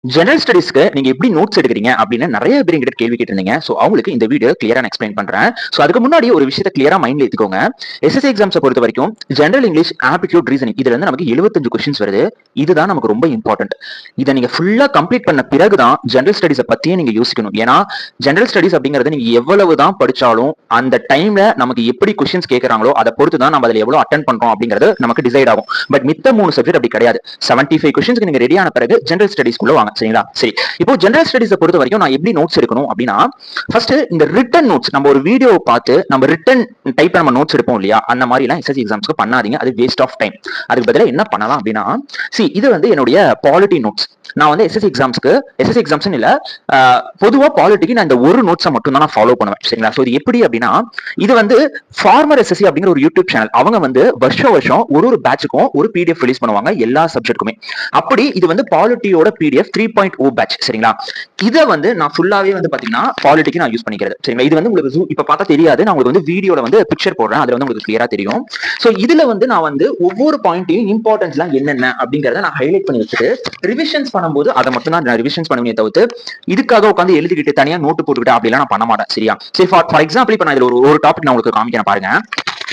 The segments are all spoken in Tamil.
ஜெனரல் ஸ்டடீஸ்க்கு நீங்க எப்படி நோட்ஸ் எடுக்கிறீங்க அப்படின்னு நிறைய பேர் எங்கிட்ட கேள்வி கேட்டிருந்தீங்க. ஸோ அவங்களுக்கு இந்த வீடியோ கிளியரா நான் எக்ஸ்பிளைன் பண்றேன். ஸோ அதுக்கு முன்னாடி ஒரு விஷயத்தை கிளியரா மைண்ட்ல எடுத்துக்கோங்க. எஸ்எஸ்சி எக்ஸாம்ஸை பொறுத்த வரைக்கும் ஜெனரல் இங்கிலீஷ், ஆப்டிடியூட், ரீசனிங் இதுல இருந்து நமக்கு 75 கொஸ்டின்ஸ் வருது. இதுதான் நமக்கு ரொம்ப இம்பார்ட்டன்ட். இதை நீங்க ஃபுல்லா கம்ப்ளீட் பண்ண பிறகுதான் ஜெனரல் ஸ்டடீஸை பத்தியே நீங்க யோசிக்கணும். ஏன்னா ஜெனரல் ஸ்டடீஸ் அப்படிங்கறது நீங்க எவ்வளவுதான் படிச்சாலும் அந்த டைம்ல நமக்கு எப்படி கொஸ்டின்ஸ் கேட்கறாங்களோ அதை பொறுத்து தான் நம்ம அதில் எவ்வளவு அட்டன் பண்றோம் அப்படிங்கிறது நமக்கு டிசைட் ஆகும். பட் மித்த 3 சப்ஜெக்ட் அப்படி கிடையாது. 75 கொஸ்டின்ஸ்க்கு நீங்க ரெடியான பிறகு ஜெனரல் ஸ்டடீஸ்க்குள்ள வாங்க. சரிங்களா? சரி, இப்போ ஜெனரல் ஸ்டடீஸை பொறுத்த வரைக்கும் நான் எப்படி நோட்ஸ் எடுக்கணும் அப்படின்னா, ஃபர்ஸ்ட் இந்த ரிட்டன் நோட்ஸ் நம்ம ஒரு வீடியோ பார்த்து நம்ம ரிட்டன் டைப் நம்ம நோட்ஸ் எடுப்போம் இல்லையா, அந்த மாதிரி எல்லாம் எஸ்எஸ்சி எக்ஸாம்ஸ்க்கு பண்ணாதீங்க. அது வேஸ்ட் ஆஃப் டைம். அதுக்கு பதிலாக என்ன பண்ணலாம் அப்படின்னா, இது வந்து என்னுடைய பாலிட்டி நோட்ஸ். நான் வந்து எஸ்எஸ்சி எக்ஸாம்ஸ் இல்ல, பொதுவா பாலிட்டிக்கு நான் இந்த ஒரு நோட்ஸை மட்டும் தான் நான் ஃபாலோ பண்ணுவேன். சரிங்களா? ஸோ இது எப்படி அப்படின்னா, இது வந்து ஃபார்மர் எஸ்எஸ்சி அப்படிங்கிற ஒரு யூடியூப் சேனல். அவங்க வந்து வருஷம் ஒரு பேட்சுக்கும் ஒரு பிடிஎஃப் ரிலீஸ் பண்ணுவாங்க எல்லா சப்ஜெக்ட்டுக்குமே. அப்படி இது வந்து பாலிட்டியோட பிடிஎஃப் 3.0 பேட்ச். சரிங்களா? இதை வந்து நான் ஃபுல்லாவே வந்து பாத்தீங்கன்னா பாலிட்டிக்கு நான் யூஸ் பண்ணிக்கிறது. சரிங்களா? இது வந்து உங்களுக்கு இப்ப பார்த்தா தெரியாது, நான் உங்களுக்கு வந்து வீடியோல வந்து பிக்சர் போடுறேன், அதுல வந்து உங்களுக்கு கிளியரா தெரியும். சோ இதுல வந்து நான் வந்து ஒவ்வொரு பாயிண்ட்டையும் இம்பார்ட்டன்ஸ்லாம் என்னென்ன அப்படிங்கறத நான் ஹைலைட் பண்ணி வச்சுட்டு ரிவிஷன்ஸ் பண்ணும்போது அதை மட்டும் தான் ரிவிஷன்ஸ் பண்ணுவேன் தவிர்த்து இதுக்காக உட்காந்து எழுதிக்கிட்டு தனியா நோட்டு போட்டுக்கிட்டு அப்படிலாம் நான் பண்ண மாட்டேன். சரியா? சரி, ஃபார் எக்ஸாம்பிள் இப்ப நான் இதுல ஒரு டாபிக் நான் உங்களுக்கு காமிக்கிறேன் பாருங்க.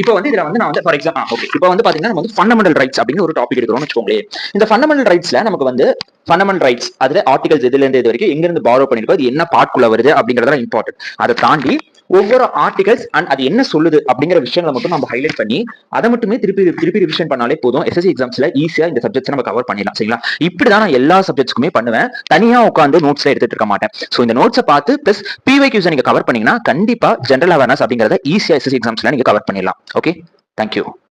இப்போ வந்து இதுல வந்து நான் வந்து ஃபார் எக்ஸாம்பிள் ஓகே, இப்போ வந்து பாத்தீங்கன்னா நம்ம வந்து ஃபண்டமெண்டல் ரைட்ஸ் அப்படின்னு ஒரு டாபிக் எடுக்கிறோம்னு வச்சுக்கோங்களேன். இந்த ஃபண்டமெண்டல் ரைட்ஸ்ல நமக்கு வந்து ஃபண்டமெண்டல் ரைட்ஸ் அதுல ஆர்டிகல்ஸ் எதுல இருந்து இது வரைக்கும் எங்க இருந்து பாரோ பண்ணிருக்கோம், அது என்ன பார்ட்குள்ள வருது அப்படிங்கறத இம்பார்ட்டன்ட். அதை தாண்டி ஒவ்வொரு ஆர்டிகல்ஸ் அண்ட் அது என்ன சொல்லுது அப்படிங்கிற விஷயங்களை மட்டும் நம்ம ஹைலைட் பண்ணி அதை மட்டுமே திருப்பி ரிவிஷன் பண்ணாலே போதும். எஸ்எஸ்சி எக்ஸாம்ஸ்ல ஈஸியா இந்த சப்ஜெக்ட்ஸ் நம்ம கவர் பண்ணிடலாம். சரிங்களா? இப்படிதான் நான் எல்லா சப்ஜெக்ட்ஸ்க்குமே பண்ணுவேன். தனியா உட்காந்து நோட்ஸ்ல எடுத்துட்டு இருக்க மாட்டேன். சோ இந்த நோட்ஸை பார்த்து பிளஸ் பிவைக்யூஸ் நீங்க கவர் பண்ணீங்கன்னா கண்டிப்பா ஜெனரல் அவேர்னஸ் அப்படிங்கறத ஈஸியா எஸ்எஸ்சி எக்ஸாம்ஸ்ல நீங்க கவர் பண்ணிடலாம். Okay, thank you.